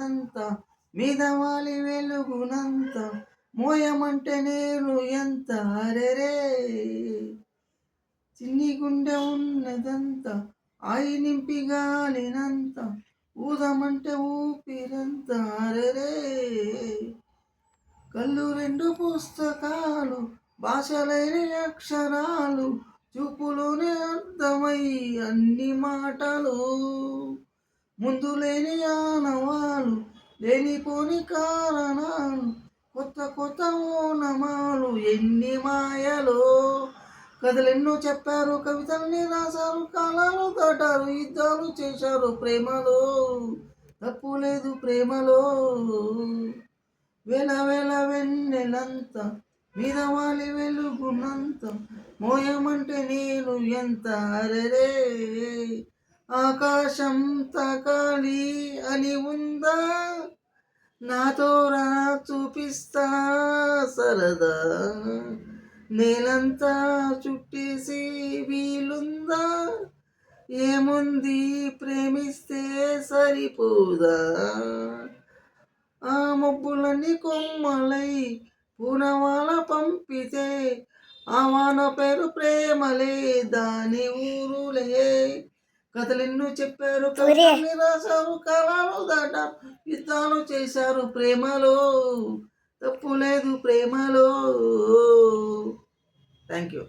ఉన్నదంత మీద వాలి వెలుగునంత మోయమంటే నేను ఎంత అరెరే చిన్ని గుండె ఉన్నదంత ఆయి నింపి గాలినంత ఊదమంటే ఊపిరంత అరెరే కళ్ళు రెండు పుస్తకాలు భాషలైన అక్షరాలు చూపులోనే అర్థమై అన్ని మాటలు ముందు లేని ఆనవాలు లేనిపోని కారణాలు కొత్త కొత్త ఓనమాలు ఎన్ని మాయలు కథలెన్నో చెప్పారు కవితల్ని రాశారు కాలాలు దాటారు యుద్ధాలు చేశారు ప్రేమలో తప్పు లేదు ప్రేమలో వేల వేల వెన్నెలంత మీద వాలి వెలుగునంత మోయమంటే నేను ఎంత అరెరే ఆకాశం తాకాలి అని ఉందా నాతో రా చూపిస్తా సరదా నేలంతా చుట్టేసి వీలుందా ఏముంది ప్రేమిస్తే సరిపోదా ఆ మబ్బులన్నీ కొమ్మలై పూనవాల పంపితే ఆ వాన పేరు ప్రేమలే దాని ఊరులే కథలెన్నో చెప్పారు కవితల్ని రాశారు కాలాలు దాటారు యుద్ధాలు చేశారు ప్రేమలో తప్పు లేదు ప్రేమలో థ్యాంక్ యూ